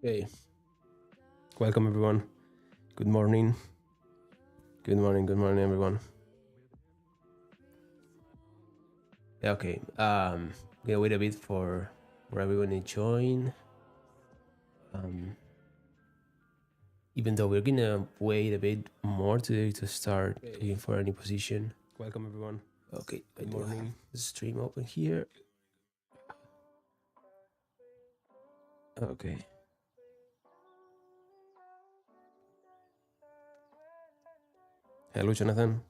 Hey, welcome everyone. Good morning. Good morning. Good morning, everyone. Yeah, okay. Gonna wait a bit for everyone to join. Even though we're gonna wait a bit more today to start looking for any position. Welcome everyone. Okay, good morning. The stream open here. Okay. Hello, Jonathan.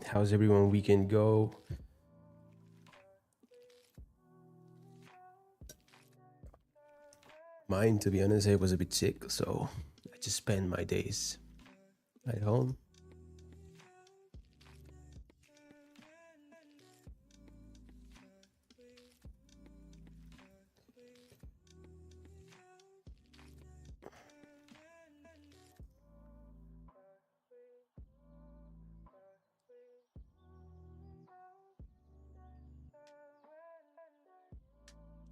How's everyone weekend go? Mine, to be honest, I was a bit sick, so I just spent my days at home.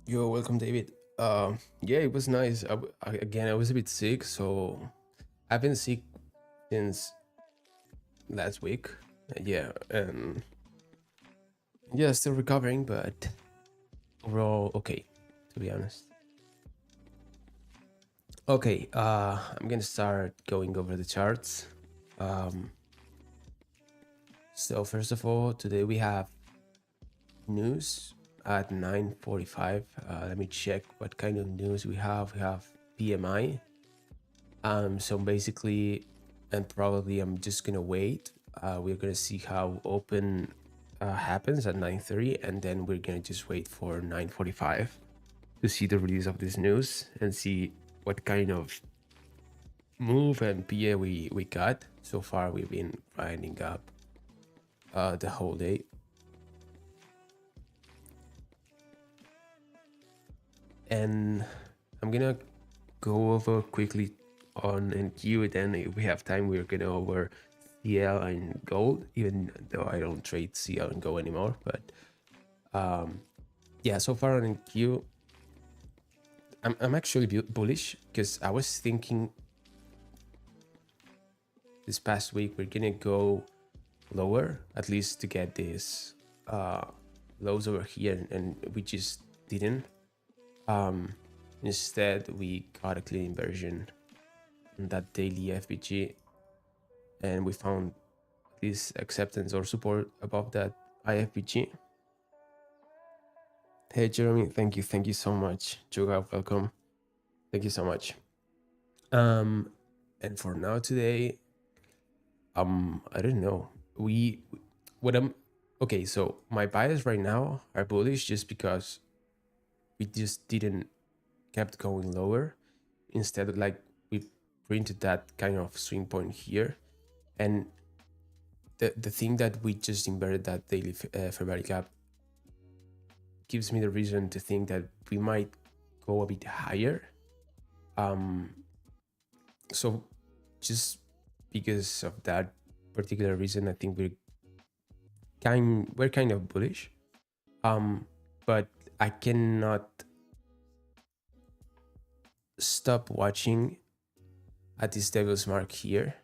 You're welcome, David. Yeah, it was nice. Again, I was a bit sick, so I've been sick since last week. Yeah, and yeah, still recovering, but overall okay, to be honest. Okay, I'm gonna start going over the charts. So first of all, today we have news at 9:45. Let me check what kind of news we have. We have PMI. So basically, and probably I'm just gonna wait. We're gonna see how open happens at 9:30, and then we're gonna just wait for 9:45 to see the release of this news and see what kind of move and PA we got. So far, we've been grinding up the whole day. And I'm gonna go over quickly on NQ, and then if we have time, we're gonna over CL and gold, even though I don't trade CL and gold anymore. But yeah, so far on NQ, I'm actually bullish because I was thinking this past week we're gonna go lower, at least to get this lows over here, and we just didn't. Instead, we got a clean inversion on that daily FBG, and we found this acceptance or support above that IFBG. Hey Jeremy, thank you so much. Juga, welcome. Thank you so much. And for now today, I don't know. What I'm okay, so my bias right now are bullish just because we just didn't kept going lower. Instead, like we printed that kind of swing point here, and the thing that we just inverted that daily fair value gap gives me the reason to think that we might go a bit higher. So just because of that particular reason, I think we're kind of bullish. But I cannot stop watching at this devil's mark here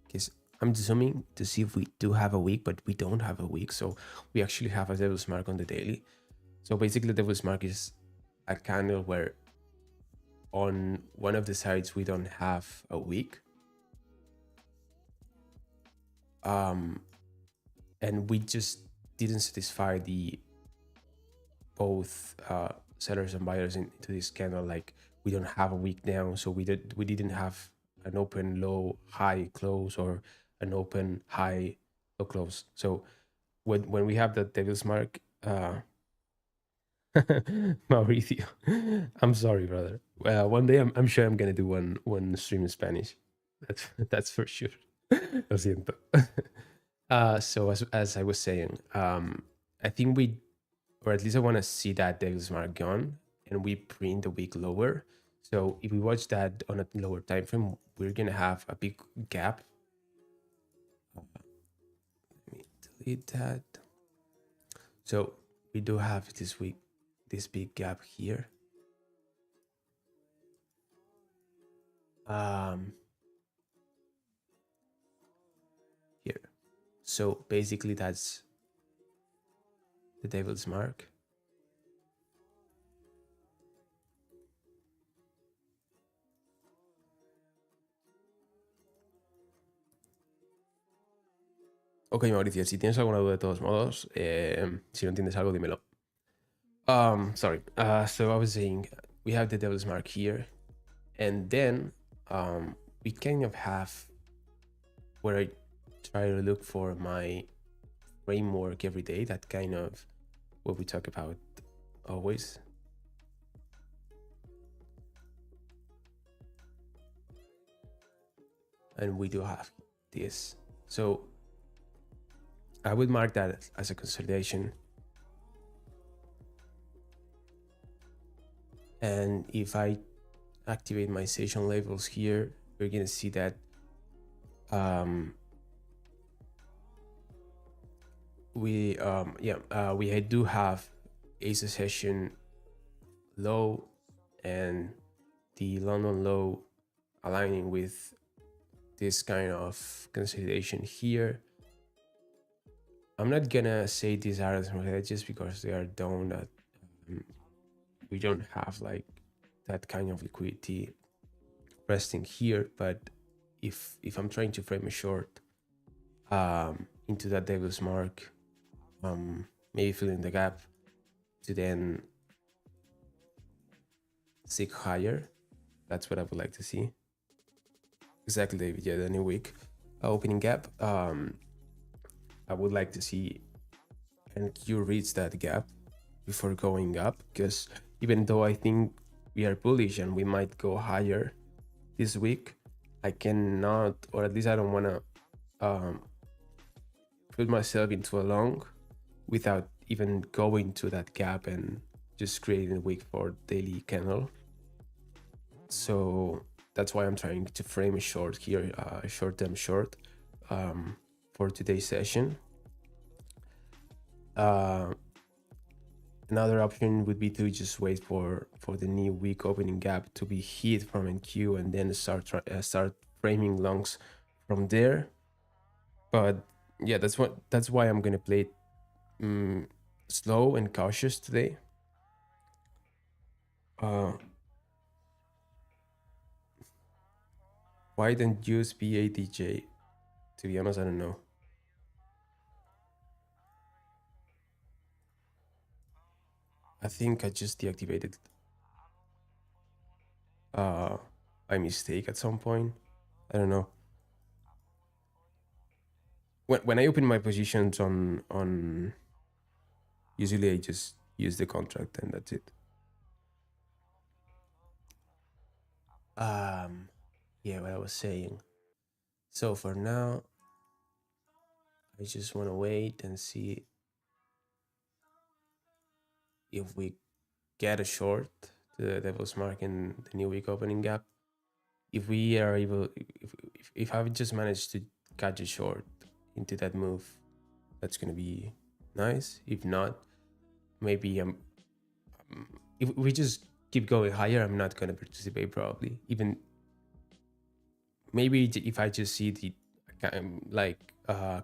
because I'm zooming to see if we do have a week, but we don't have a week. So we actually have a devil's mark on the daily. So basically, the devil's mark is a candle where on one of the sides we don't have a week. And we just didn't satisfy the both sellers and buyers into this candle. Like we don't have a week now, so we didn't have an open low high close or an open high low close. So when we have that devil's mark, Mauricio, I'm sorry, brother. One day I'm sure I'm gonna do one stream in Spanish. That's for sure. Lo siento. So as I was saying, I think or at least I want to see that devil's mark gone, and we print a week lower. So if we watch that on a lower time frame, we're gonna have a big gap. Let me delete that. So we do have this week this big gap here. Here. So basically that's the devil's mark. Ok, Mauricio, si tienes alguna duda de todos modos, si no entiendes algo, dímelo. Sorry. So I was saying we have the devil's mark here, and then we kind of have where I try to look for my framework every day. That kind of what we talk about always. And we do have this. So I would mark that as a consolidation. And if I activate my session labels here, we're gonna see that we do have a session low and the London low aligning with this kind of consolidation here. I'm not gonna say these are just because they are down that we don't have like that kind of liquidity resting here. But if I'm trying to frame a short into that devil's mark, maybe filling the gap to then seek higher, that's what I would like to see. Exactly, David. Yeah, the new week opening gap. I would like to see NQ reach that gap before going up, because even though I think we are bullish and we might go higher this week, I cannot, or at least I don't want to put myself into a long without even going to that gap and just creating a wick for daily candle. So that's why I'm trying to frame a short here, a short-term short for today's session. Another option would be to just wait for the new week opening gap to be hit from NQ and then start framing longs from there. But yeah, that's why I'm gonna play it slow and cautious today. Why don't use BADJ? To be honest, I don't know. I think I just deactivated by mistake at some point. I don't know. When I open my positions on usually I just use the contract and that's it. Yeah, what I was saying. So for now, I just want to wait and see if we get a short to the devil's mark in the new week opening gap. If we are able, if I just managed to catch a short into that move, that's gonna be nice. If not, maybe if we just keep going higher, I'm not gonna participate probably. Even maybe if I just see the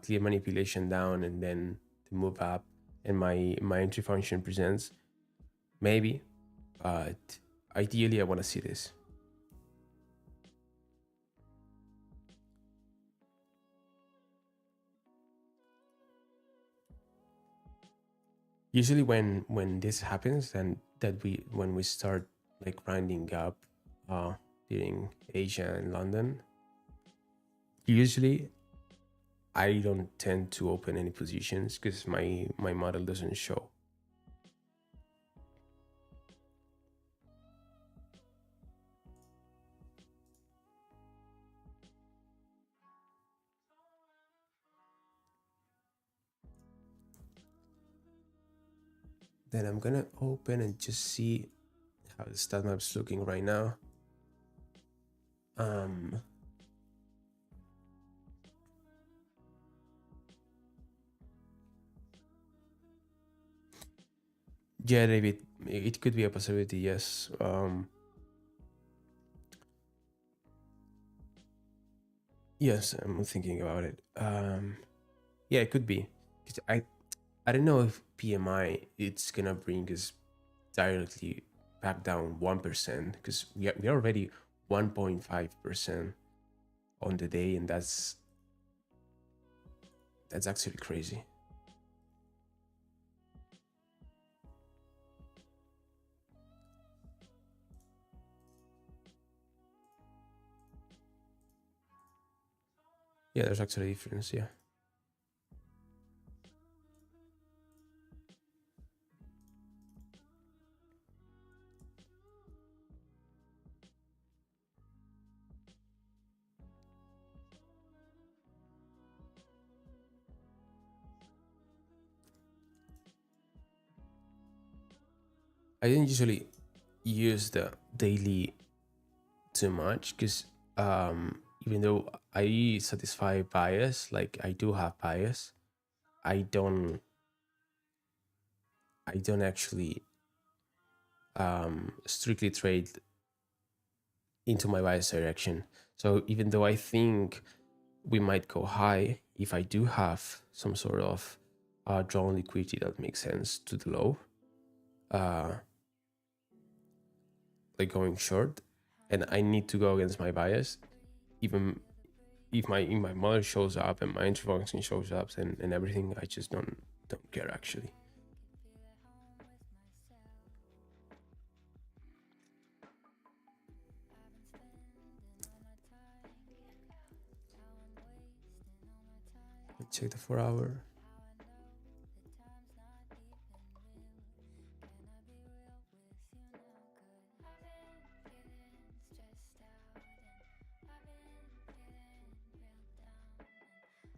clear manipulation down and then the move up and my entry function presents, maybe. But ideally, I want to see this. Usually when this happens and when we start like rounding up during Asia and London, usually I don't tend to open any positions because my model doesn't show. Then I'm gonna open and just see how the stat map's looking right now. Yeah, David, it could be a possibility. Yes. Yes, I'm thinking about it. Yeah, it could be. 'Cause I don't know if PMI it's gonna bring us directly back down 1%, because we are already 1.5% on the day, and that's actually crazy. Yeah, there's actually a difference. Yeah. I didn't usually use the daily too much, because even though I satisfy bias, like I do have bias, I don't I don't actually strictly trade into my bias direction. So even though I think we might go high, if I do have some sort of drawn liquidity that makes sense to the low, uh, like going short, and I need to go against my bias, even if my model shows up and my entry function shows up and everything, I just don't care actually. Let's check the 4 hour.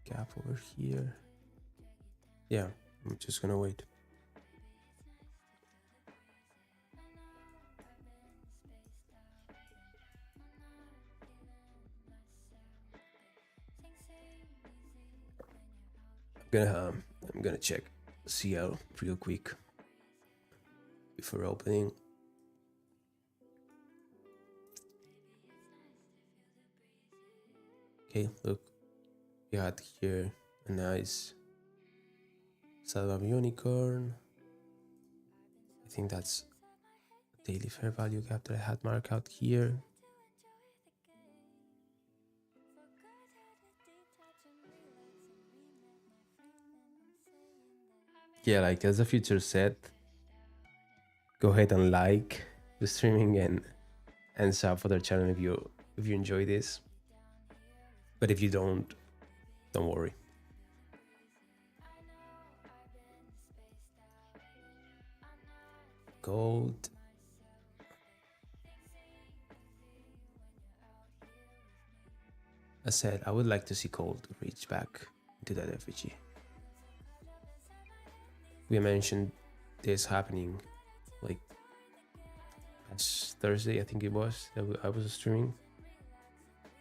Gap over here. Yeah, I'm just gonna wait. I'm gonna check CL real quick before opening. Okay, look, we had here a nice Salvam unicorn. I think that's a daily fair value gap that I had marked out here. Yeah, like as a future set, go ahead and like the streaming and sub for their channel if you enjoy this. But if you don't worry. Gold. I said I would like to see gold reach back into that FEG. We mentioned this happening like last Thursday, I think it was, that I was streaming.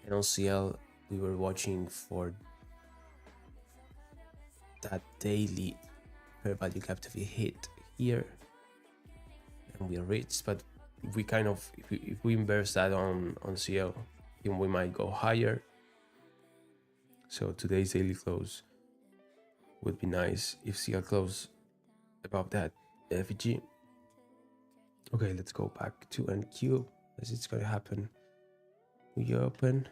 And on CL, we were watching for that daily fair value gap to be hit here, and we reached. But if we if we inverse that on CL, then we might go higher. So today's daily close would be nice if CL close above that FEG. Okay, let's go back to NQ as it's gonna happen. We open.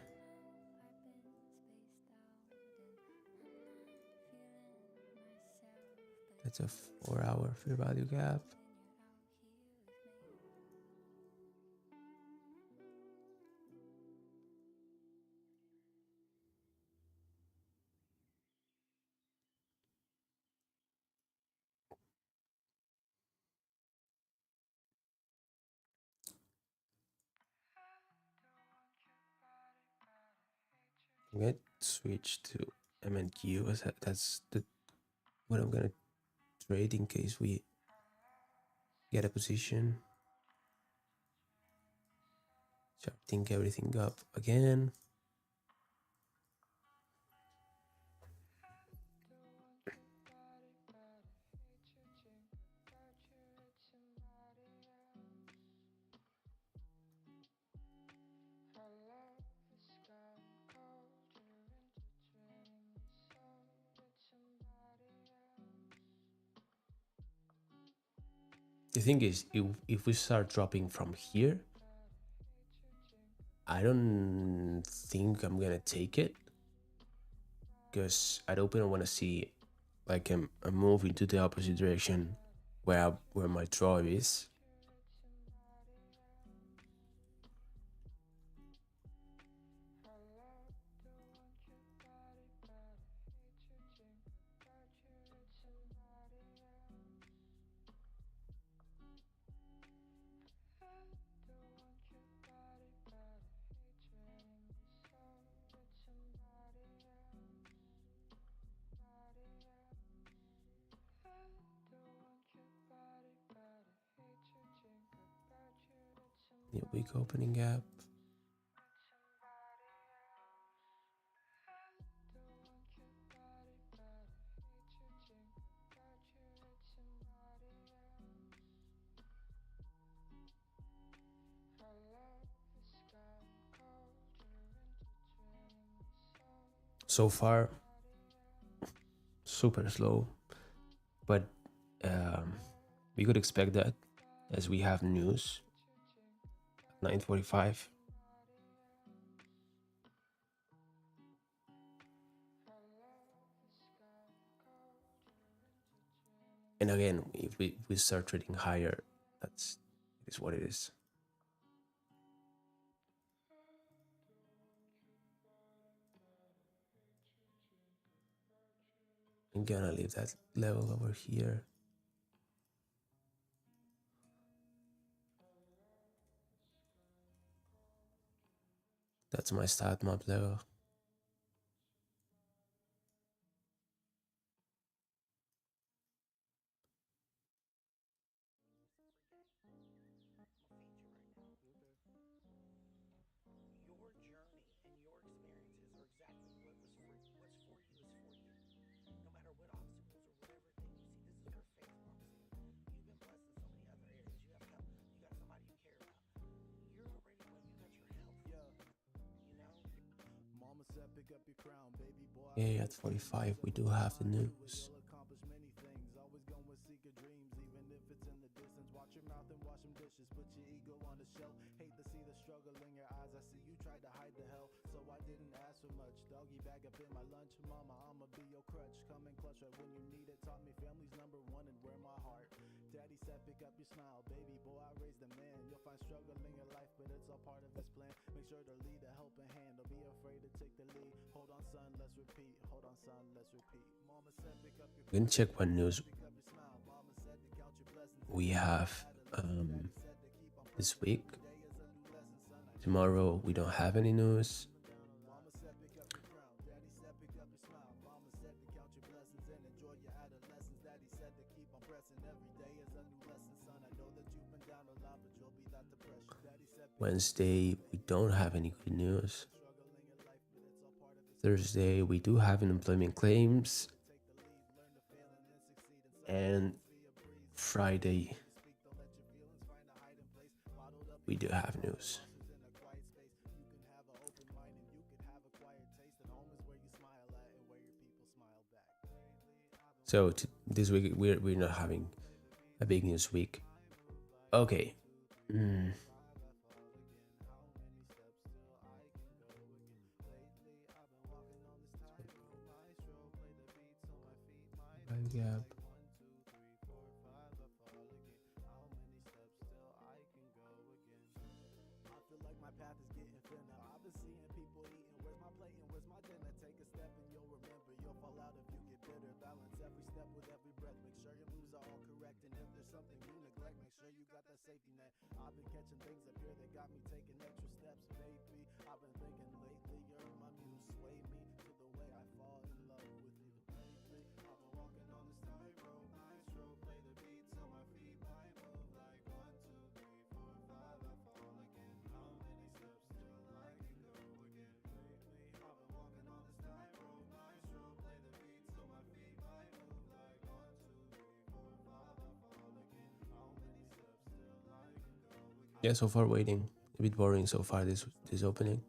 That's a 4-hour fair value gap. Let's switch to MNQ as that's what I'm gonna trade in case we get a position. Charting everything up again. The thing is, if we start dropping from here, I don't think I'm gonna take it, because I don't want to see like a move into the opposite direction where my draw is. The weak opening gap. So far, super slow, but we could expect that as we have news. 9:45. And again, if we start trading higher, that's is what it is. I'm gonna leave that level over here. That's my stat map level. Okay, at 45, we do have the news. We can check what news we have this week. Tomorrow we don't have any news. Wednesday we don't have any good news. Thursday we do have unemployment claims, and Friday we do have news. So this week we're not having a big news week. Okay. Gap. Yeah, so far waiting. A bit boring so far this opening.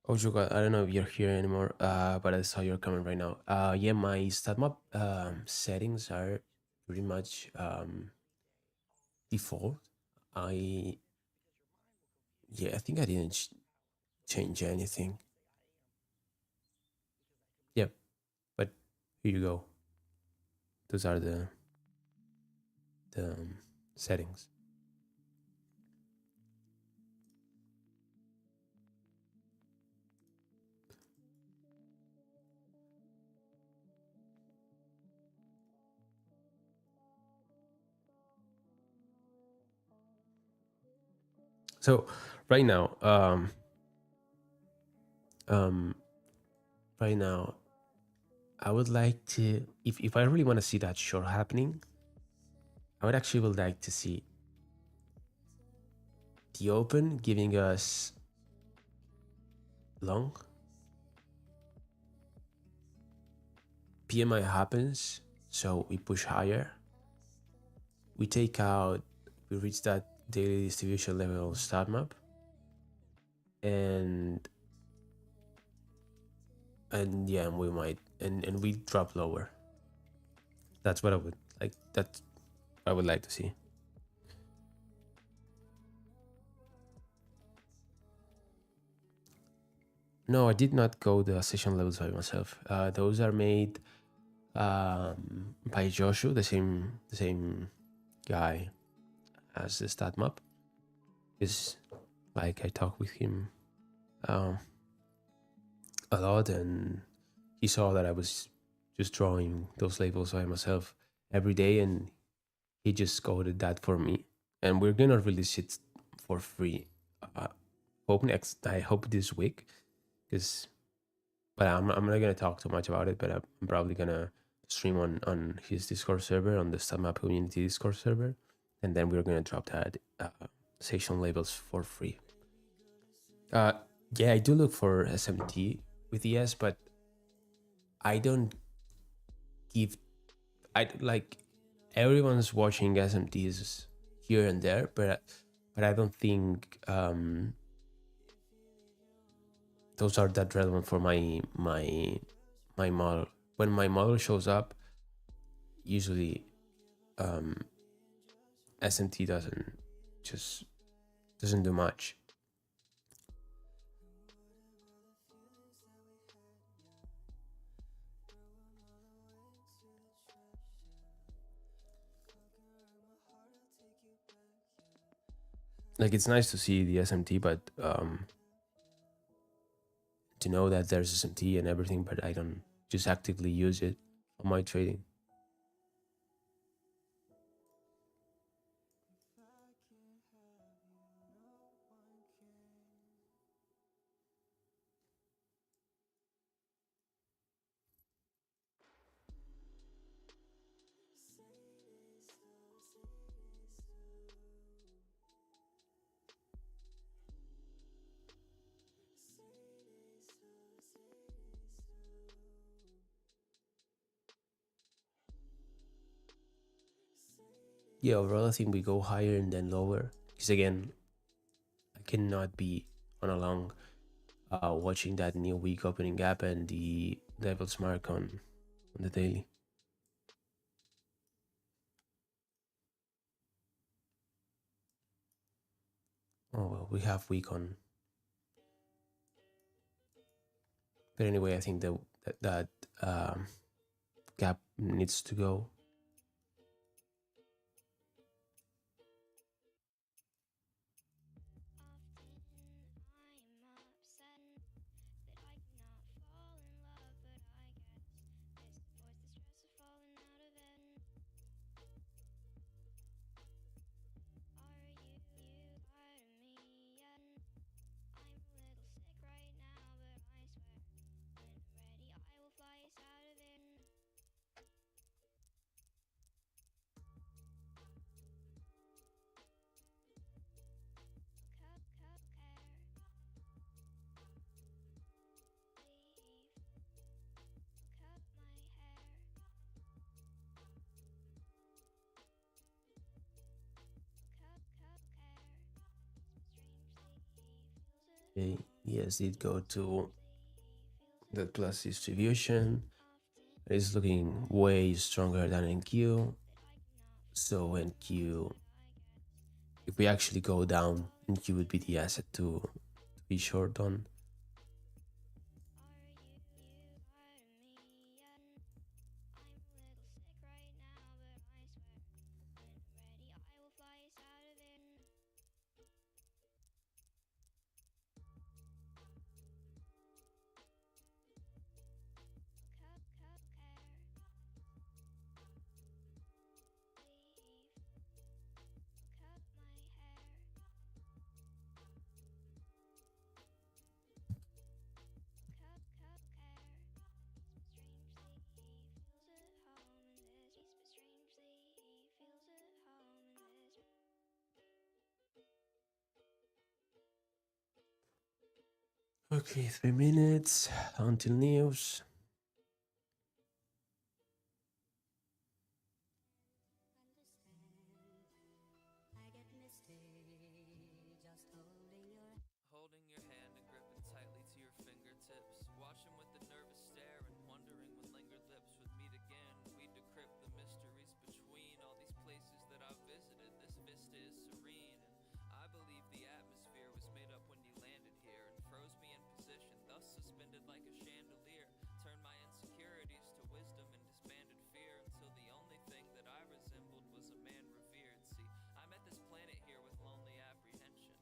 Oh, Juga, I don't know if you're here anymore, but I saw your comment right now. Yeah, my StatMap settings are pretty much default. I Yeah, I think I didn't change anything. Yep, but here you go. Those are the settings. So right now, um, right now, I would like to, if I really want to see that short happening, I would like to see the open giving us long. PMI happens, so we push higher. We take out, we reach that daily distribution level on start map, and yeah, we might and we drop lower. That's what I would like. That's what I would like to see. No, I did not go the session levels by myself. Those are made by Joshua, the same guy as the stat map. Is like I talk with him um, a lot, and he saw that I was just drawing those labels by myself every day, and he just coded that for me. And we're gonna release it for free. Uh, I hope this week, because but I'm not gonna talk too much about it. But I'm probably gonna stream on his Discord server, on the StatMap community Discord server, and then we're gonna drop that section labels for free. Uh, yeah, I do look for SMT with ES, but I don't give. I like everyone's watching SMTs here and there, but I don't think those are that relevant for my model. When my model shows up, usually SMT just doesn't do much. Like it's nice to see the SMT, but to know that there's SMT and everything, but I don't just actively use it on my trading. Yeah, overall, I think we go higher and then lower. Because again, I cannot be on a long watching that new week opening gap and the levels mark on the daily. Oh well, we have week on. But anyway, I think that gap needs to go. Okay. Yes, it go to the plus distribution. It's looking way stronger than in Q. So in Q, if we actually go down, in Q would be the asset to be short on. Okay, 3 minutes until news. Holding your hand and gripping tightly to your fingertips. Watching with a nervous stare and wondering when lingered lips would meet again. We decrypt the mysteries between all these places that I've visited. This vista is serene, and I believe the atmosphere was made up when you landed here and froze me in position, thus suspended like a chandelier. Turned my insecurities to wisdom and disbanded fear until the only thing that I resembled was a man revered. See, I met this planet here with lonely apprehension.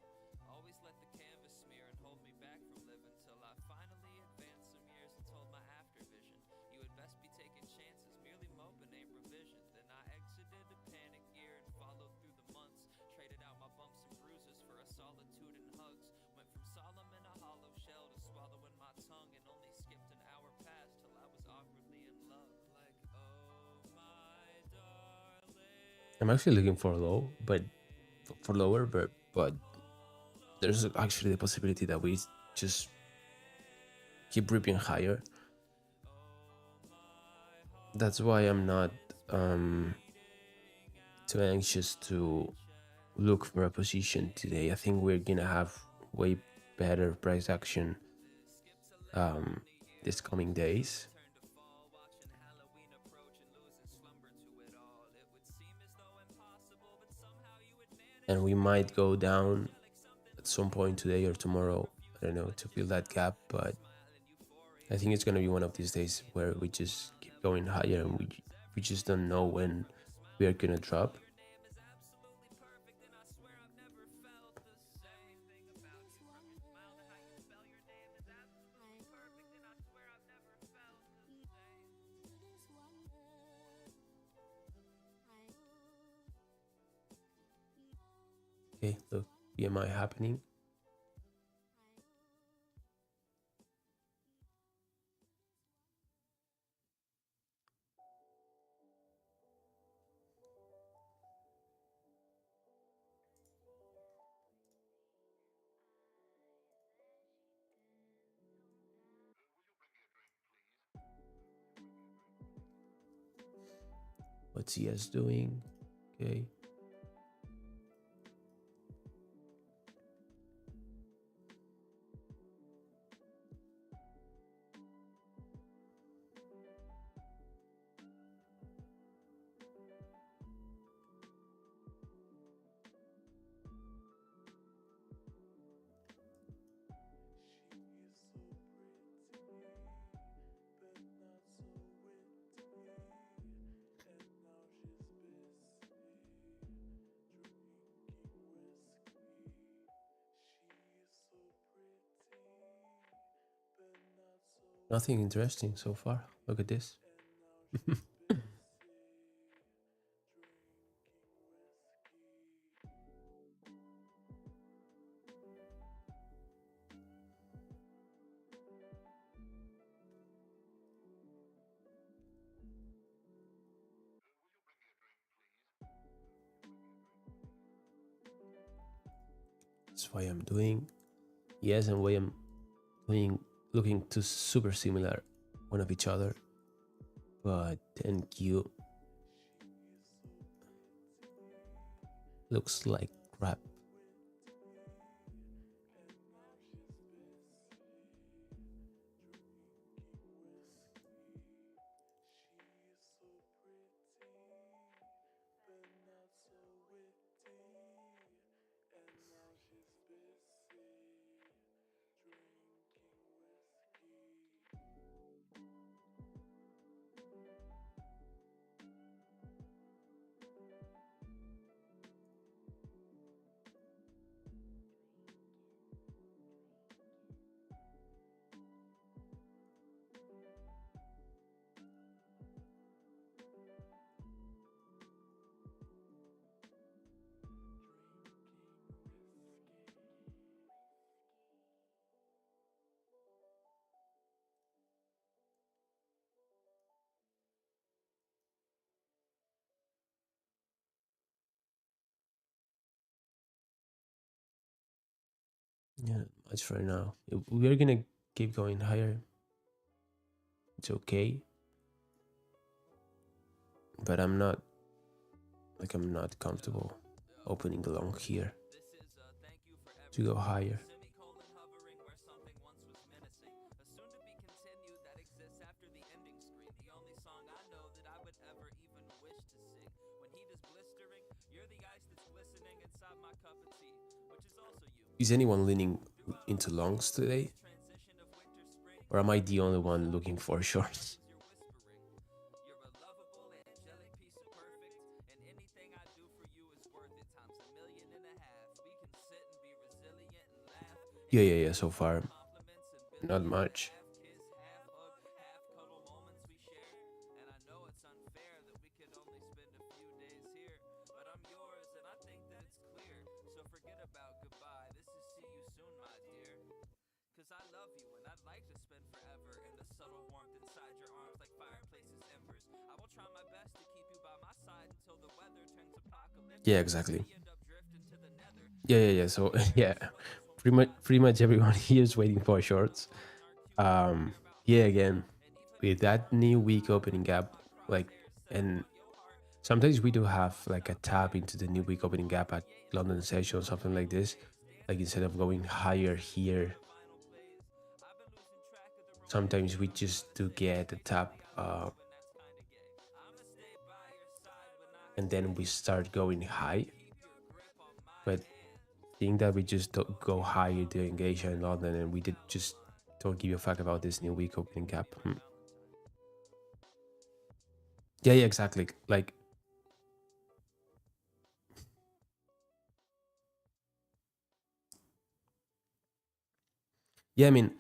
Always let the canvas smear and hold me back from living till I finally advanced some years and told my after vision, you had best be taking chances, merely moping ain't revision. Then I exited a panic year and followed through the months, traded out my bumps and bruises for a solitude and hugs. Went from solemn in a hollow shell to swallowing my tongue, and only skipped an hour past till I was awkwardly in love. Like, oh my darling. I'm actually looking for low, but for lower, but there's actually the possibility that we just keep ripping higher. That's why I'm not too anxious to look for a position today. I think we're gonna have way better price action this coming days, and we might go down at some point today or tomorrow. I don't know, to fill that gap, but I think it's gonna be one of these days where we just keep going higher, and we just don't know when we are gonna drop. Okay, look, PMI happening. What's CS doing? Okay. Nothing interesting so far. Look at this. That's why I'm doing. Yes, and why I'm doing, looking to super similar one of each other, but 10Q looks like crap. Yeah, much for now. We're gonna keep going higher. It's okay, but I'm not comfortable opening along here This is thank you for to go everything. higher. Semicolon hovering where something once was menacing. A soon to be continued that exists after the ending screen. The only song I know that I would ever even wish to sing. When heat is blistering, you're the ice that's glistening inside my cup of tea, which is also you. Is anyone leaning into longs today? Transition of winter spring. Or am I the only one looking for shorts? You're whispering. You're a lovable, angelic piece of perfect, and anything I do for you is worth it times 1.5 million. We can sit and be resilient and laugh Yeah, and yeah, give yeah. each So other far, compliments and not billion and a much. half kiss, half hug, half cuddle moments we share. And I know it's unfair that we could only spend a few days here, but I'm yours and I think that it's clear. So forget about goodbye. This is see you soon, my dear. Cause I love you and I'd like to spend forever in the subtle warmth inside your arms like fireplace's embers. I will try my best to keep you by my side until the weather turns Yeah, apocalyptic. exactly. We end up drifting to the nether. Yeah, Then yeah, we'll yeah. see So where yeah, the struggles won't pretty collapse. much everyone We'll here is laugh waiting and for cry shorts. and argue and compare about Yeah, life. again, And even with if the that world is new a week lie, I opening know gap, my like, crosshairs set and upon your heart. We'll sometimes keep we do on the have cross like a out tap tonight. into the new Like week two opening gap hearts at creating London harmony session or on a something like final this. phase. Like Dancing instead to of the going rhythm as higher the beat on here, the vinyl plays. I've been losing track of the sometimes romantic we and I'm just gonna do say get a tap, basically I love you and that's kinda gay. I'ma stay by your side when I and then can't. we start going high. Keep your grip on my But hand. seeing that we Till we just don't float go down higher to Harlem engage in like London, and we did Rockefeller just wine. don't give a fuck about this new week opening Maybe gap. give me a Valentine. Yeah, yeah, exactly. Like, yeah, I mean,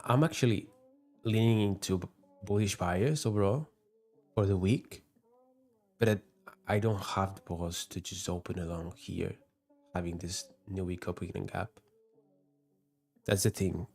I'm actually leaning into bullish bias overall for the week, but I don't have the balls to just open along here, having this new week opening gap. That's the thing.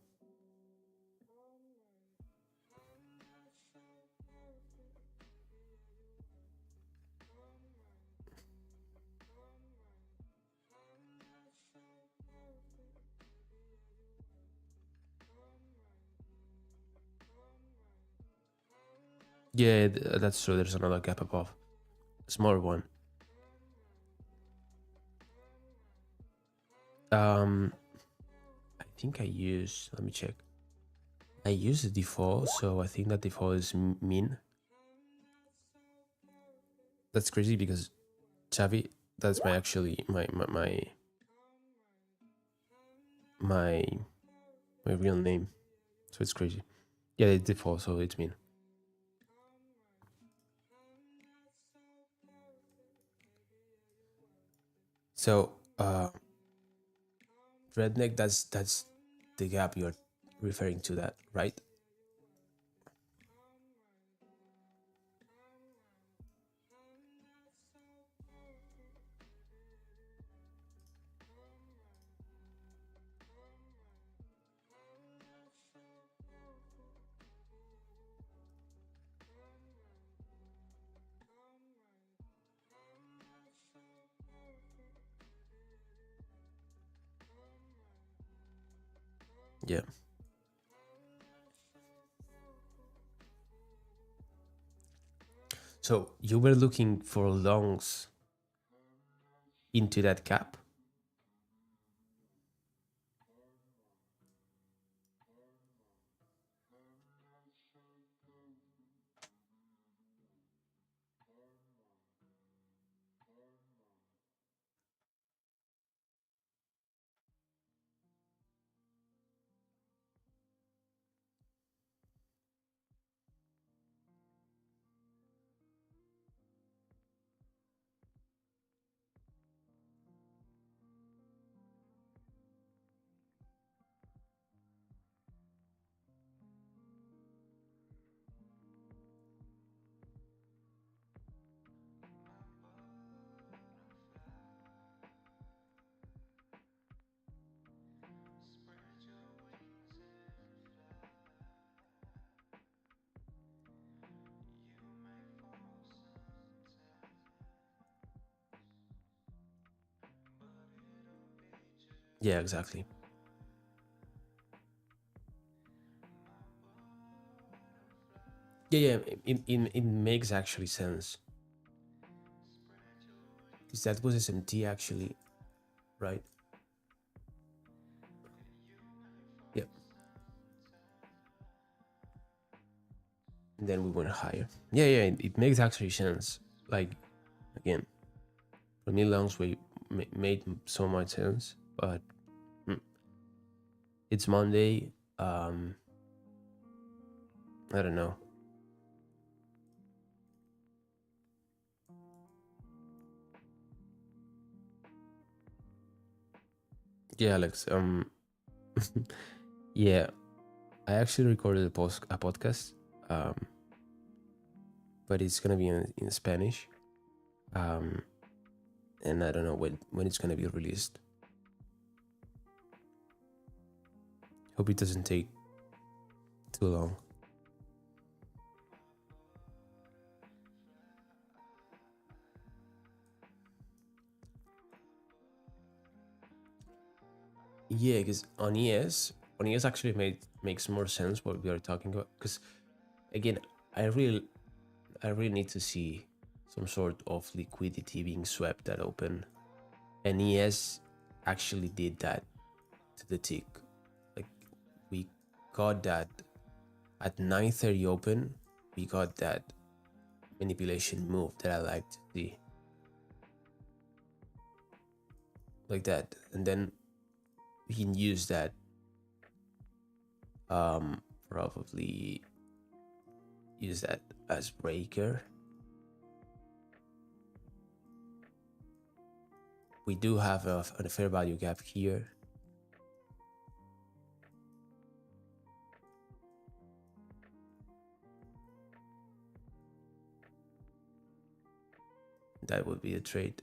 Yeah, that's true. There's another gap above, a smaller one. Um, I think I use. Let me check. I use the default, so I think that default is min. That's crazy because Xavi, that's my actually my my real name. So it's crazy. Yeah, it's default, so it's min. So redneck, that's the gap you're referring to, that right? Yeah. So you were looking for longs into that gap. Yeah, exactly. Yeah, yeah, it makes actually sense because that was SMT actually, right? Yep. And then we went higher. Yeah, yeah, it makes actually sense. Like again, for me, longs way made so much sense, but mm, it's Monday. I don't know. Yeah, Alex. Yeah, I actually recorded a podcast, um, but it's gonna be in Spanish. Um, and I don't know when it's gonna be released. Hope it doesn't take too long. Yeah, because on ES actually makes more sense what we are talking about. Because again, I really I really need to see some sort of liquidity being swept at open, and ES actually did that to the tick. Like we got that at 9:30 open. We got that manipulation move that I like to see, like that, and then we can use that. Probably use that as breaker. We do have a fair value gap here. That would be a trade.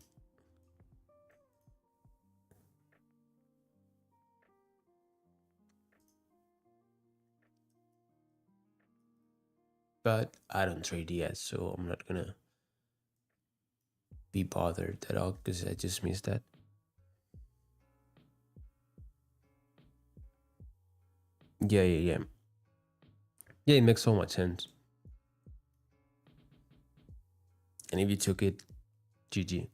But I don't trade yet, so I'm not gonna be bothered at all because I just missed that. Yeah, yeah, yeah. Yeah, it makes so much sense. And if you took it, GG.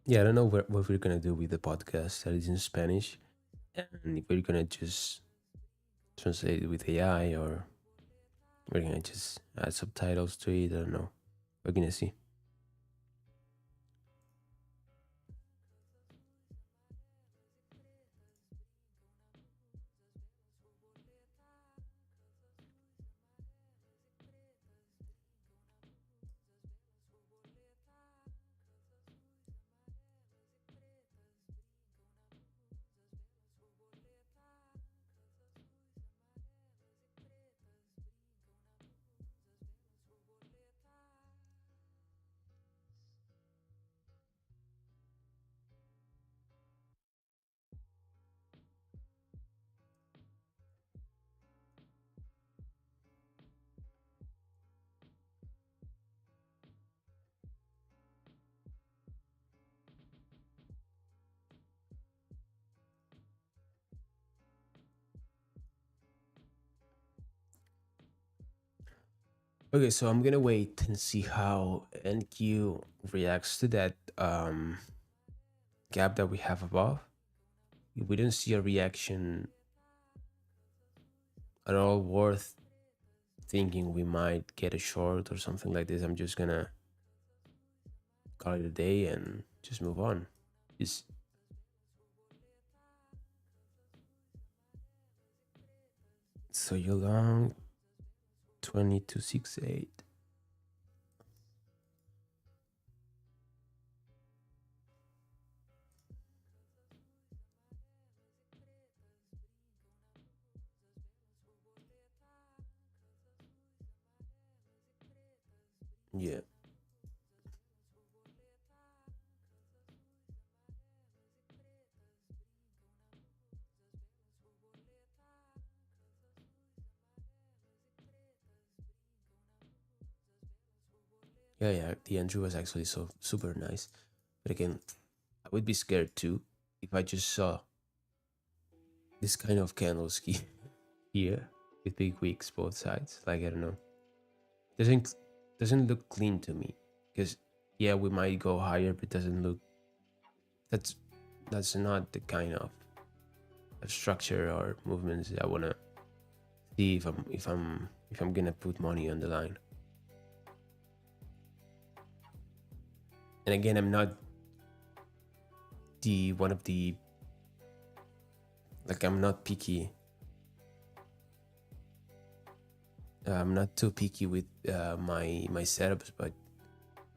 Yeah, I don't know what we're gonna do with the podcast that is in Spanish, and if we're gonna just translate it with AI or we're gonna just add subtitles to it. I don't know. We're gonna see. Okay, so I'm gonna wait and see how NQ reacts to that gap that we have above. If we don't see a reaction at all worth thinking we might get a short or something like this, I'm just gonna call it a day and just move on. Just so you're long 2268. Yeah. Yeah, the entry was actually so super nice. But again, I would be scared too if I just saw this kind of candles here with big wicks both sides. Like, I don't know, doesn't doesn't look clean to me. Because yeah, we might go higher, but it doesn't look, that's that's not the kind of structure or movements I wanna see if I'm gonna put money on the line. And again, I'm not the one of the, like, I'm not picky. I'm not too picky with my setups, but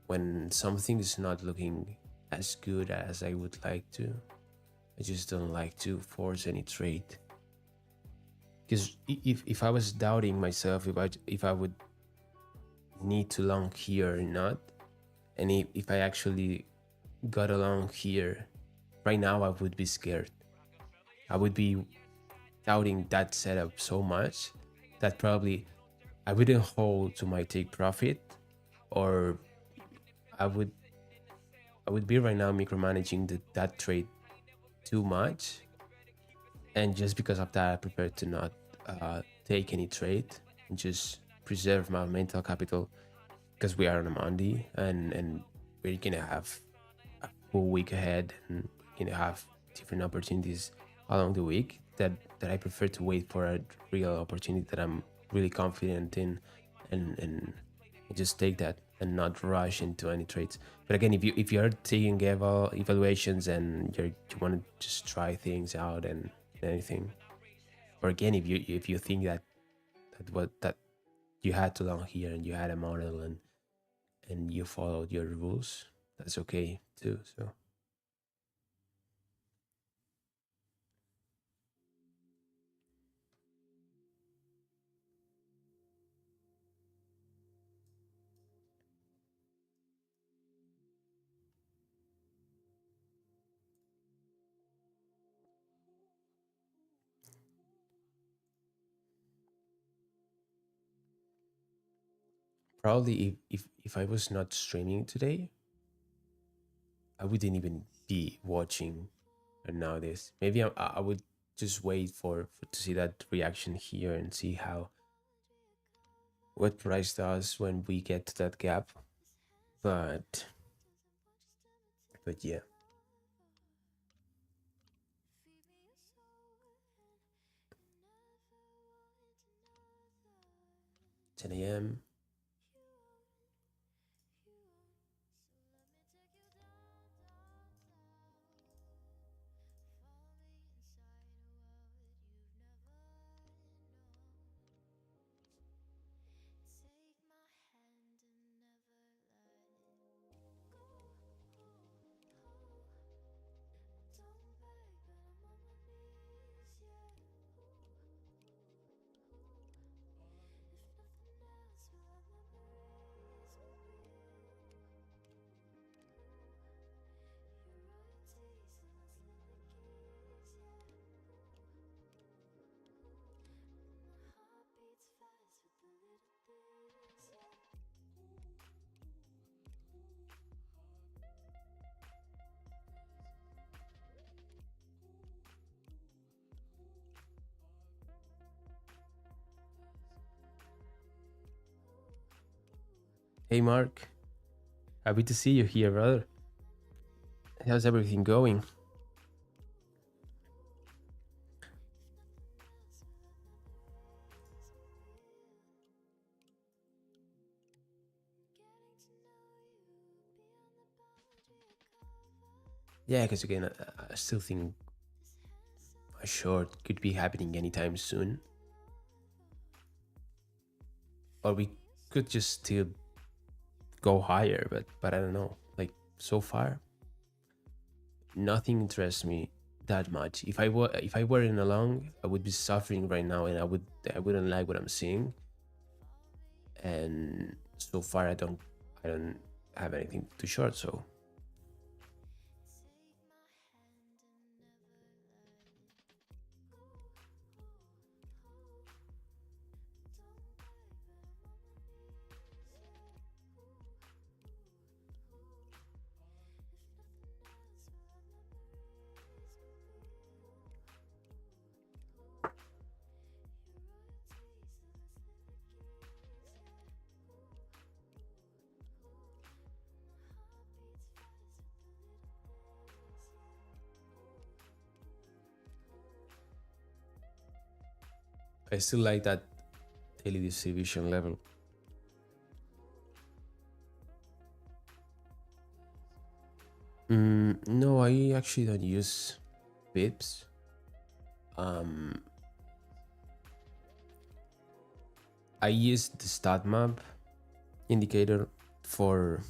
when something is not looking as good as I would like to, I just don't like to force any trade. Because if I was doubting myself, if I would need to long here or not, and if I actually got along here right now, I would be scared. I would be doubting that setup so much that probably I wouldn't hold to my take profit, or I would I would be right now micromanaging that trade too much, and just because of that, I prefer to not take any trade and just preserve my mental capital, because we are on a Monday, and we're gonna have a full week ahead, and we're gonna have different opportunities along the week, that I prefer to wait for a real opportunity that I'm really confident in, and just take that and not rush into any trades. But again, if you're taking evaluations and you want to just try things out and anything, or again, if you think that you had to long here and you had a model, and you followed your rules, that's okay too. So probably if I was not streaming today, I wouldn't even be watching nowadays. Maybe I would just wait for to see that reaction here and see how what price does when we get to that gap. But yeah, 10 a.m. Hey Mark, happy to see you here, brother. How's everything going? Yeah, because again, I still think a short could be happening anytime soon, or we could just still go higher. But I don't know. Like, so far, nothing interests me that much. If I were in a long, I would be suffering right now, and I wouldn't like what I'm seeing. And so far, I don't have anything to short. So I still like that daily distribution level. No, I actually don't use pips. Um, I use the stat map indicator for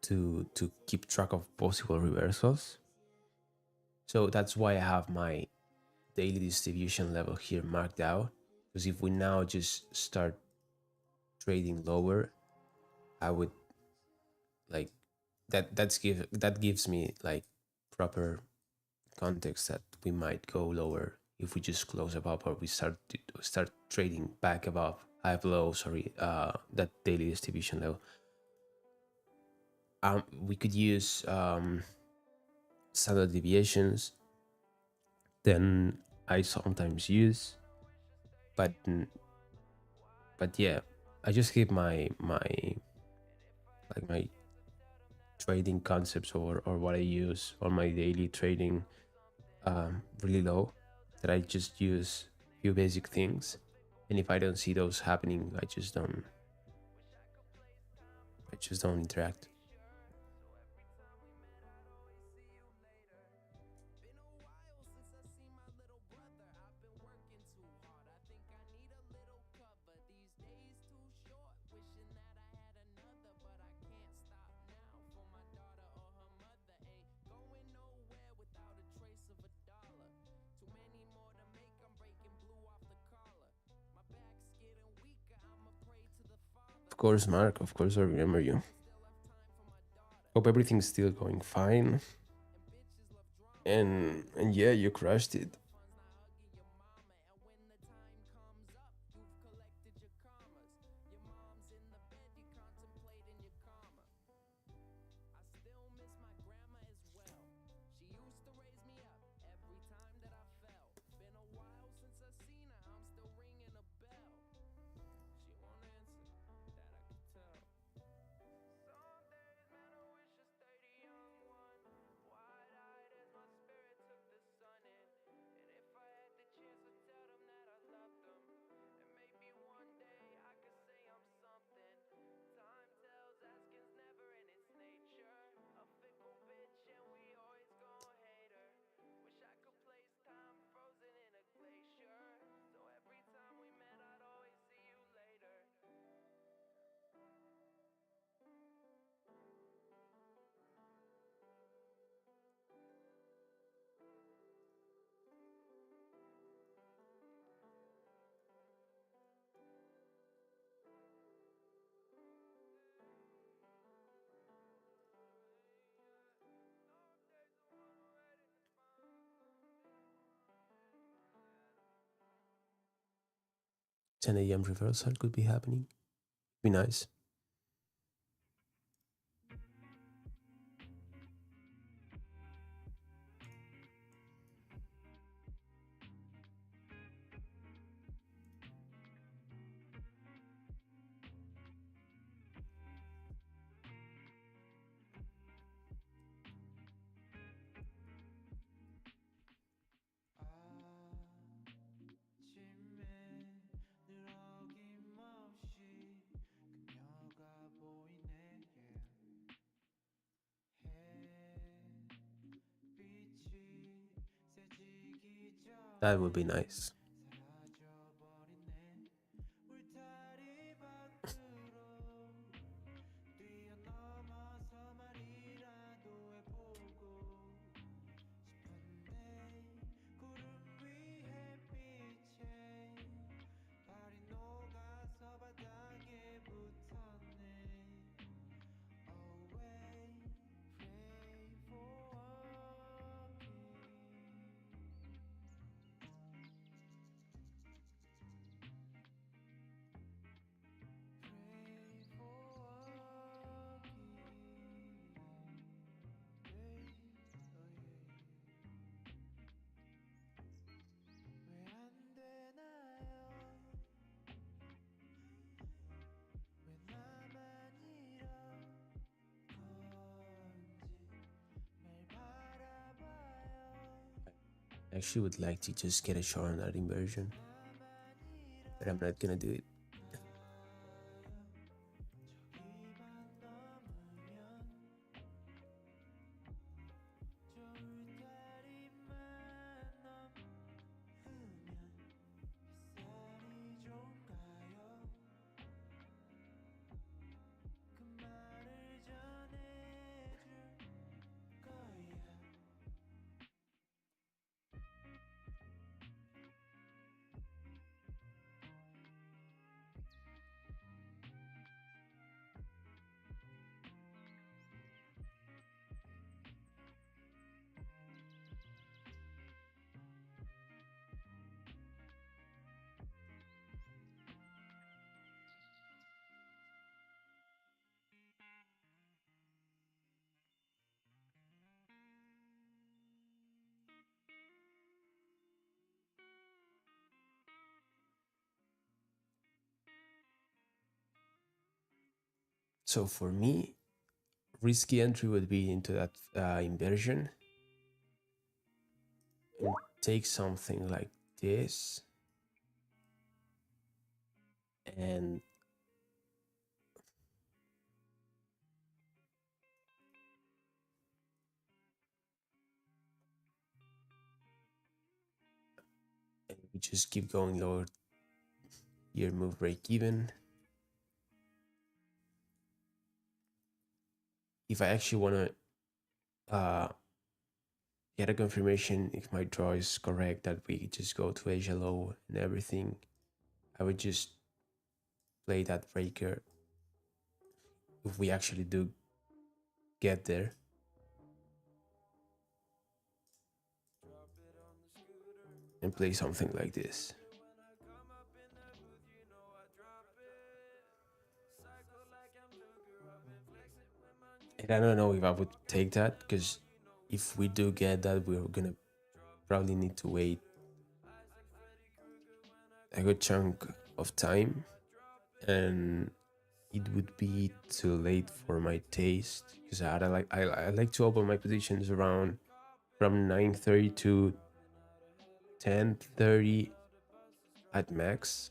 to keep track of possible reversals. So that's why I have my daily distribution level here marked out. Because if we now just start trading lower, I would like that gives me like proper context that we might go lower if we just close above or we start trading back above. I have low, sorry, that daily distribution level. We could use standard deviations. Then I sometimes use, but yeah, I just keep my trading concepts or what I use on my daily trading really low. That I just use few basic things, and if I don't see those happening, I just don't interact. Of course, Mark. Of course, I remember you. Hope everything's still going fine. And yeah, you crushed it. Ten a.m. reversal could be happening. Be nice. That would be nice. actually would like to just get a short on that inversion, but I'm not gonna do it. So for me, risky entry would be into that inversion and take something like this, and we just keep going lower here, move break even. If I actually want to get a confirmation if my draw is correct, that we just go to Asia low and everything, I would just play that breaker if we actually do get there. And play something like this. And I don't know if I would take that, because if we do get that, we're gonna probably need to wait a good chunk of time, and it would be too late for my taste, because I like to open my positions around from 9:30 to 10:30 at max.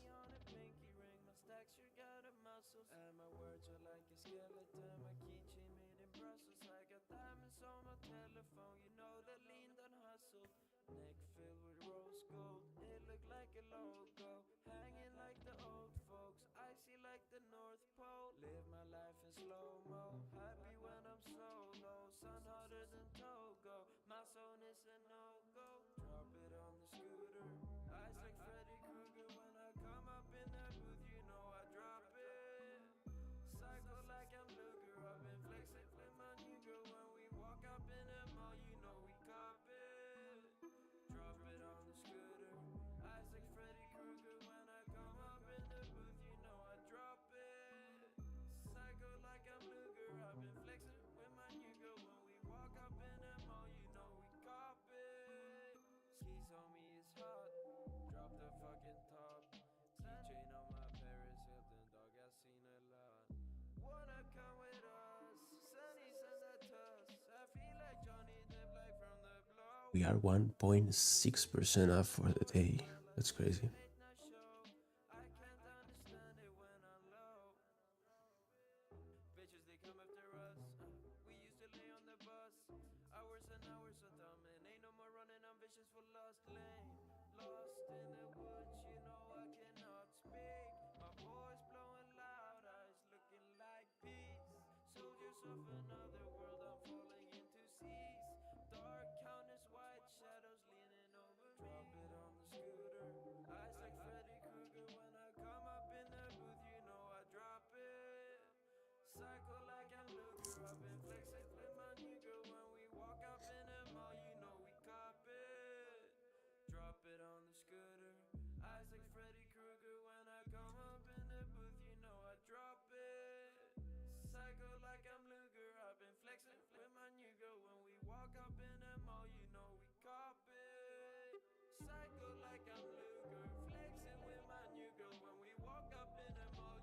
We are 1.6% up for the day. That's crazy.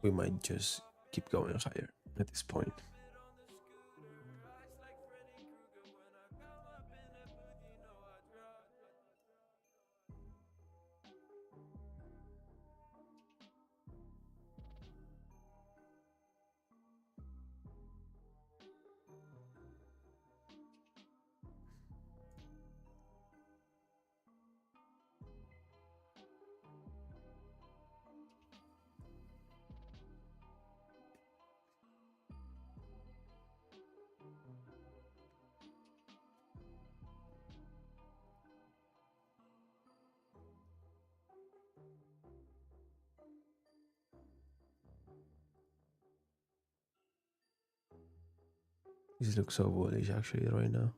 We might just keep going higher at this point. This looks so bullish actually right now.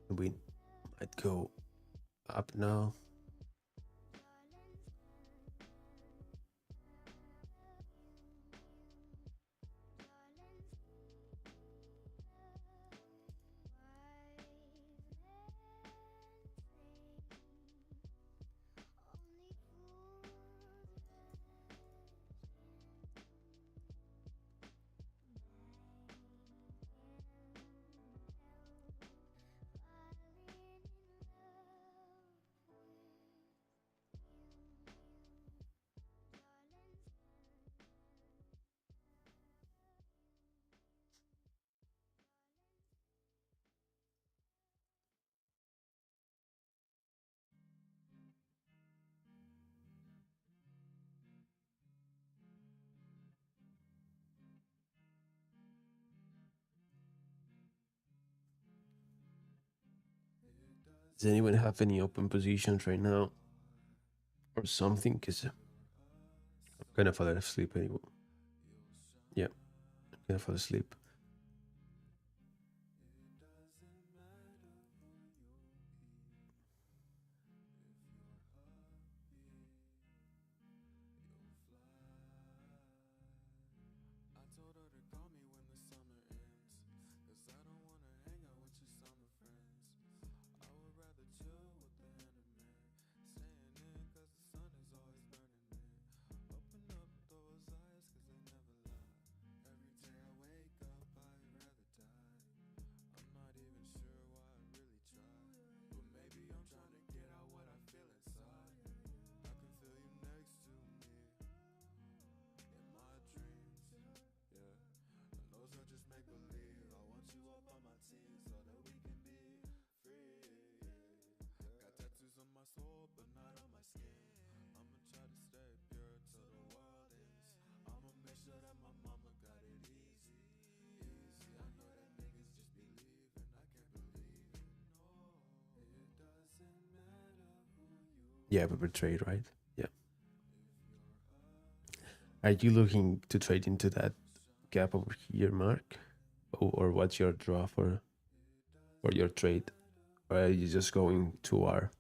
We might go up now. Does anyone have any open positions right now or something? Because I'm gonna fall asleep anyway. Yeah, I'm gonna fall asleep. Yeah, paper trade, right? Yeah. Are you looking to trade into that gap over here, Mark? Or what's your draw for your trade? Or are you just going to R?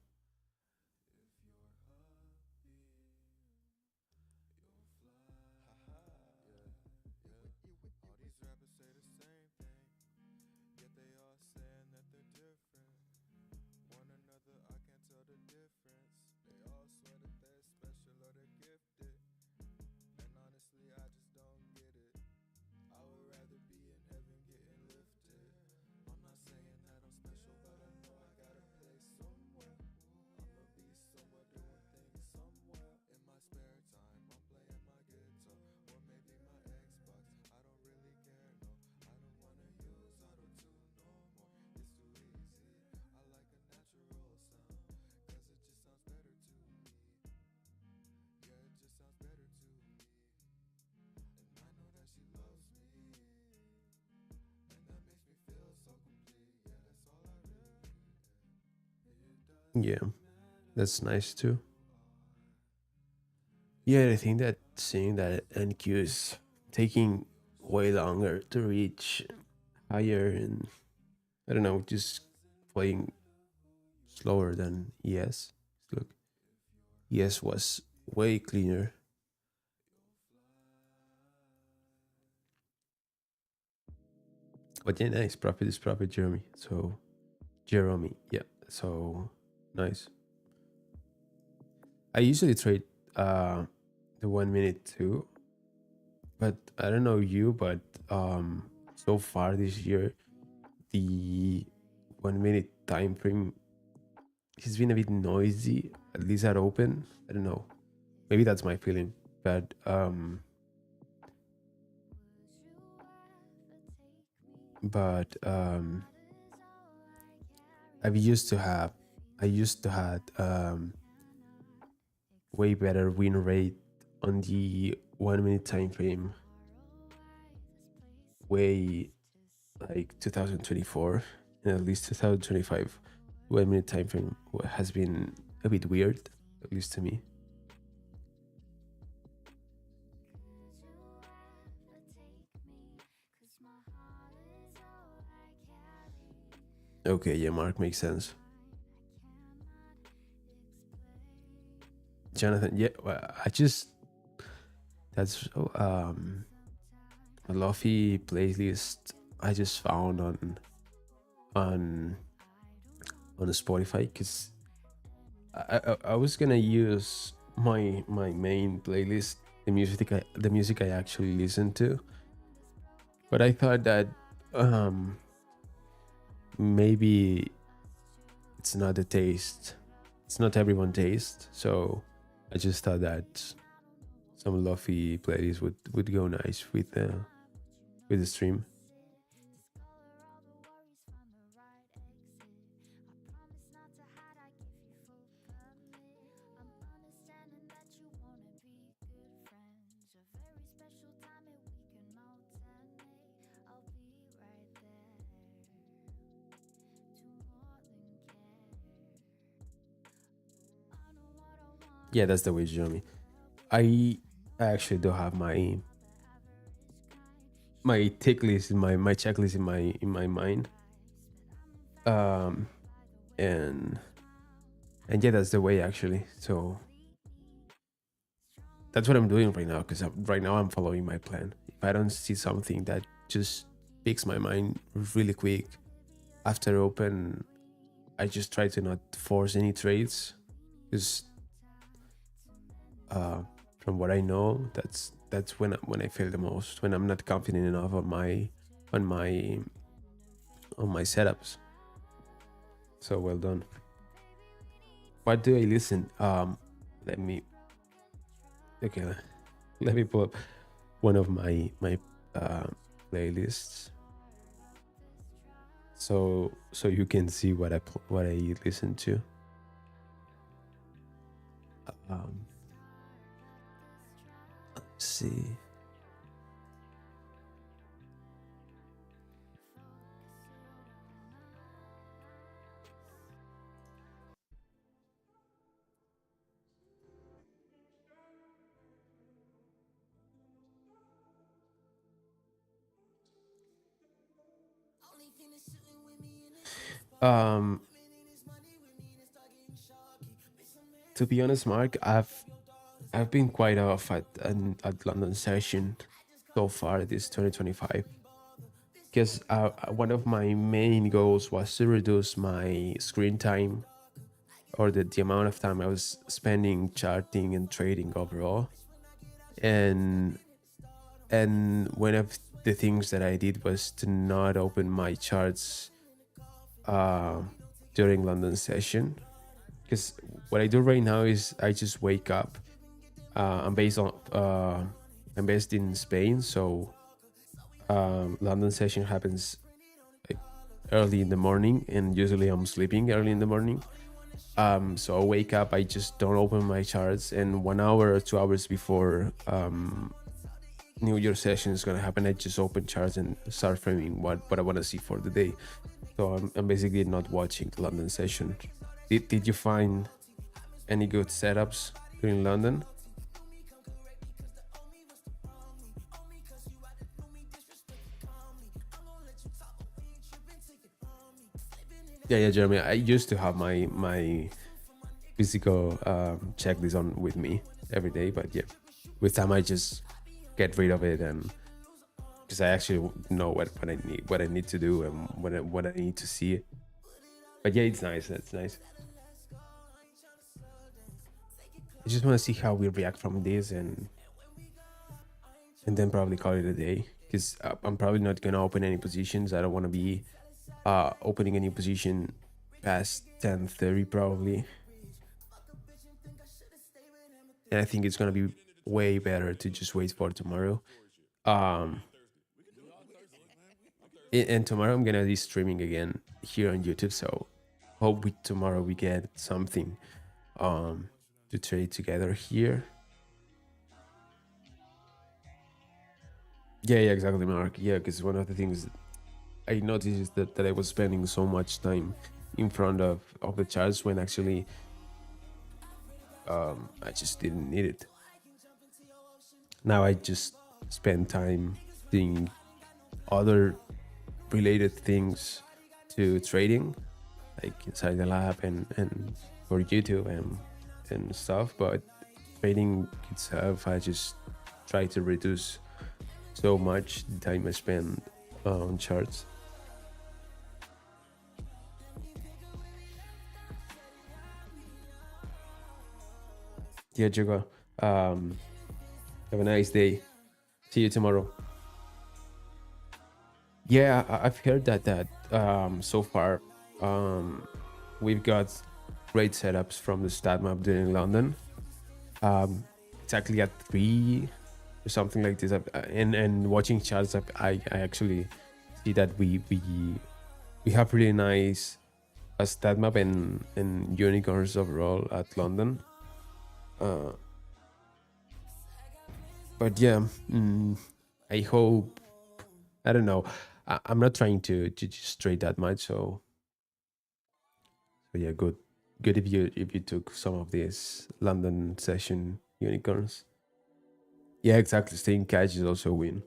Yeah, that's nice too. Yeah, I think that seeing that NQ is taking way longer to reach higher, and I don't know, just playing slower than ES. Look, ES was way cleaner. But yeah, nice. Profit is profit, Jeremy. So, Jeremy, yeah. So, nice. I usually trade the 1 minute too, but I don't know you, but so far this year, the 1 minute time frame he's been a bit noisy, at least at open. I don't know. Maybe that's my feeling. But I used to had way better win rate on the 1 minute time frame, way like 2024, and at least 2025 1 minute time frame has been a bit weird, at least to me. Okay, yeah, Mark, makes sense. Jonathan, yeah, well, that's a Luffy playlist I just found on Spotify, because I was gonna use my main playlist, the music I actually listen to, but I thought that maybe it's not the taste, it's not everyone taste, so I just thought that some Luffy playlist would go nice with the stream. Yeah, that's the way, Jeremy. I actually do have my tick list in my checklist in my mind. And yeah, that's the way actually. So that's what I'm doing right now, because right now I'm following my plan. If I don't see something that just picks my mind really quick after open, I just try to not force any trades, because from what I know, that's when I fail the most, when I'm not confident enough on my setups. So well done. What do I listen? Let me. Okay, let me pull up one of my playlists, so you can see what I listen to. Let's see. To be honest, Mark, I've been quite off at London session so far this 2025, because one of my main goals was to reduce my screen time, or the amount of time I was spending charting and trading overall. And one of the things that I did was to not open my charts during London session, because what I do right now is I just wake up. I'm based in Spain, so London session happens like early in the morning, and usually I'm sleeping early in the morning. So I wake up, I just don't open my charts, and 1 hour or 2 hours before New Year session is gonna happen, I just open charts and start framing what I want to see for the day. So I'm basically not watching the London session. Did you find any good setups during London? Yeah, Jeremy. I used to have my physical checklist on with me every day, but yeah, with time I just get rid of it, and because I actually know what I need to do, and what I need to see. But yeah, it's nice. That's nice. I just want to see how we react from this, and then probably call it a day, because I'm probably not gonna open any positions. I don't want to be opening a new position past 10:30 probably, and I think it's gonna be way better to just wait for tomorrow. Um, and tomorrow I'm gonna be streaming again here on YouTube, so hope tomorrow we get something to trade together here. Yeah, exactly, Mark. Yeah, because one of the things I noticed is that I was spending so much time in front of the charts when actually I just didn't need it. Now I just spend time doing other related things to trading, like inside the lab and for YouTube and stuff. But trading itself, I just try to reduce so much the time I spend on charts. Yeah, Jago. Have a nice day. See you tomorrow. Yeah, I've heard that so far we've got great setups from the stat map during London. Exactly at 3 or something like this. And watching charts, I actually see that we have really nice stat map and unicorns overall at London. But yeah, I hope. I don't know. I'm not trying to just trade that much, so yeah, good if you took some of these London session unicorns. Yeah, exactly. Staying cash is also a win,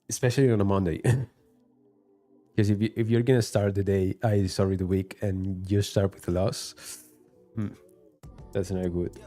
especially on a Monday. Because if you're gonna start the day, sorry, the week, and you start with a loss, hmm, that's not good.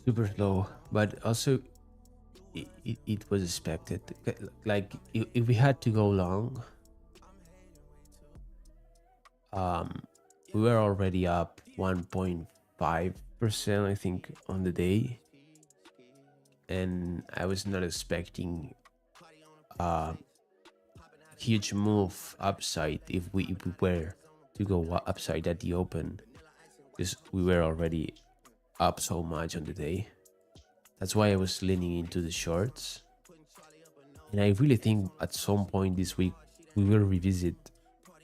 Super slow, but also it was expected. Like if we had to go long, um, we were already up 1.5%, I think, on the day, and I was not expecting a huge move upside if we were to go upside at the open, because we were already up so much on the day. That's why I was leaning into the shorts. And I really think at some point this week we will revisit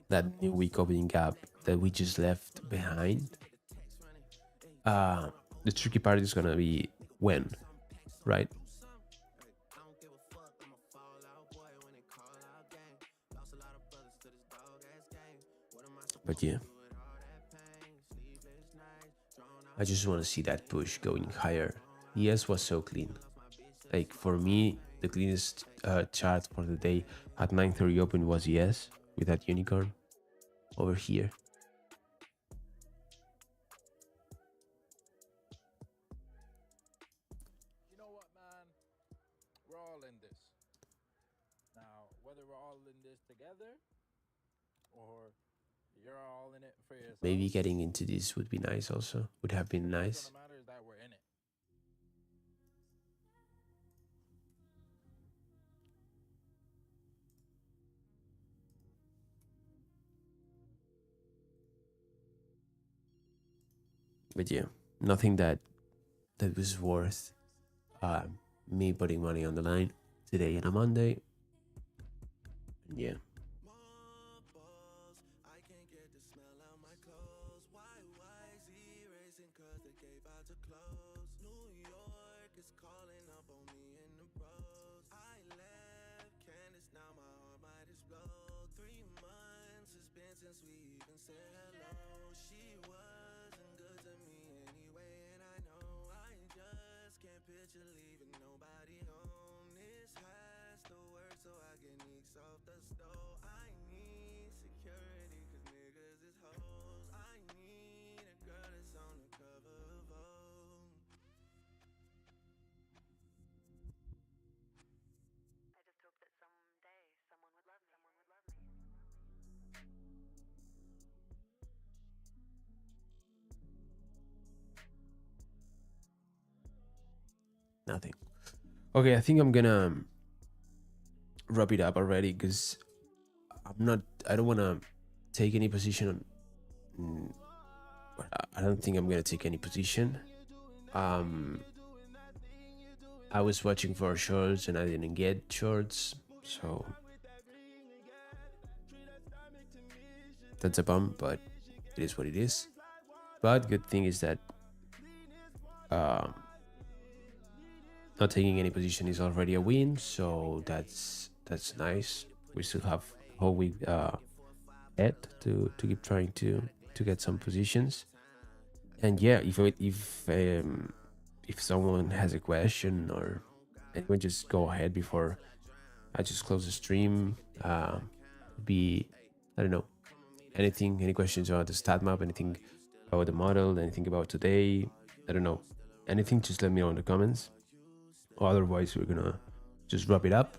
that new week opening gap that we just left behind. The tricky part is gonna be when, right? But yeah, I just want to see that push going higher. ES was so clean. Like for me, the cleanest chart for the day at 9:30 open was ES with that unicorn over here. You know what, man? We're all in this. Now, whether we're all in this together or you're all in it for Maybe yourself, getting into this would be nice also. Would have been what's nice. gonna matter is that we're in it. But yeah, nothing that was worth me putting money on the line today on a Monday. Yeah. Nothing. Okay, I think I'm gonna wrap it up already because I don't want to take any position on. I don't think I'm gonna take any position. I was watching for shorts and I didn't get shorts, so that's a bum, but it is what it is. But good thing is that um, not taking any position is already a win, so that's nice. We still have a whole week ahead to keep trying to get some positions. And yeah, if someone has a question or anyone, just go ahead before I just close the stream. Be I don't know, anything, any questions about the stat map, anything about the model, anything about today, I don't know, anything, just let me know in the comments. Otherwise, we're gonna just wrap it up.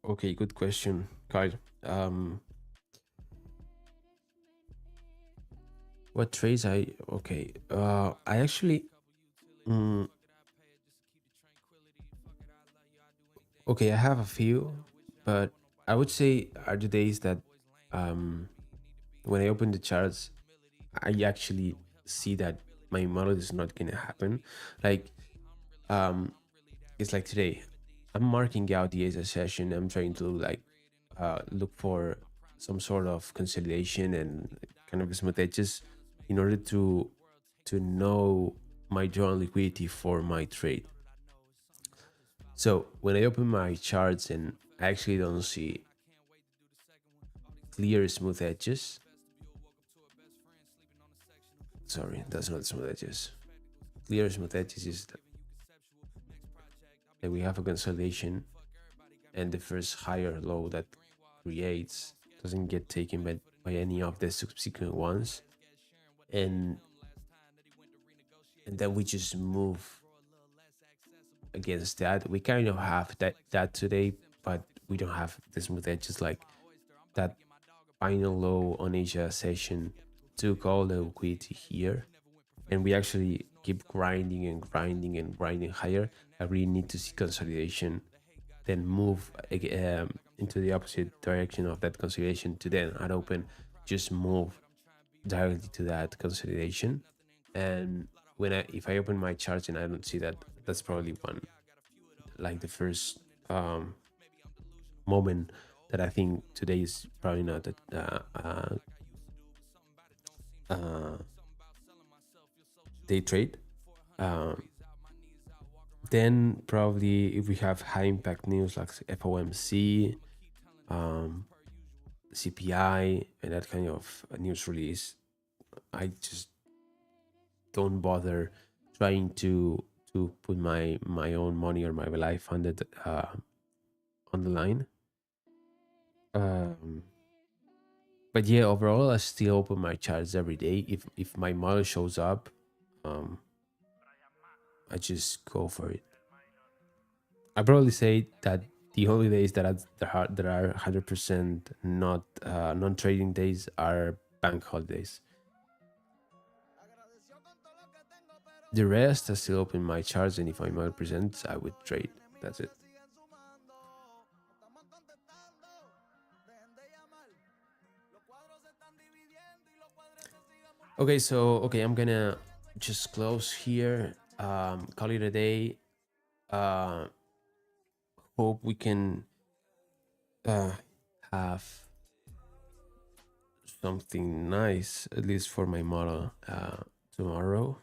Okay, good question, Kyle. What trades I actually okay, I have a few, but I would say are the days that when I open the charts, I actually see that my model is not gonna happen. Like it's like today, I'm marking out the ASA session. I'm trying to like look for some sort of consolidation and kind of smooth edges in order to know my drawn liquidity for my trade. So when I open my charts and I actually don't see clear smooth edges, sorry, that's not smooth edges. Clear smooth edges is that we have a consolidation and the first higher low that creates doesn't get taken by any of the subsequent ones, and then we just move against that. We kind of have that today, but we don't have the smooth edges like that final low on Asia session took all the liquidity here, and we actually keep grinding and grinding and grinding higher. I really need to see consolidation, then move into the opposite direction of that consolidation to then at open just move directly to that consolidation. And if I open my charts and I don't see that, that's probably one, like the first moment that I think today is probably not a day trade. Then probably if we have high impact news like FOMC, CPI, and that kind of news release, I just don't bother trying to put my own money or my life on the line. But yeah, overall, I still open my charts every day. If my model shows up, I just go for it. I probably say that the only days that are 100% not non-trading days are bank holidays. The rest, I still open my charts, and if my model presents, I would trade. That's it. Okay, so I'm gonna just close here. Call it a day. Hope we can have something nice, at least for my model tomorrow.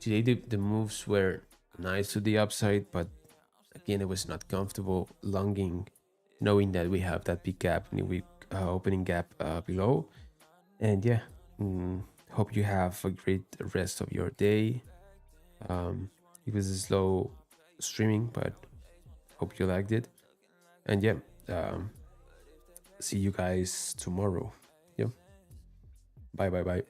Today the moves were nice to the upside, but again it was not comfortable longing, knowing that we have that big gap in the week opening gap below. And yeah, hope you have a great rest of your day. It was a slow streaming, but hope you liked it. And yeah, see you guys tomorrow. Yeah, bye.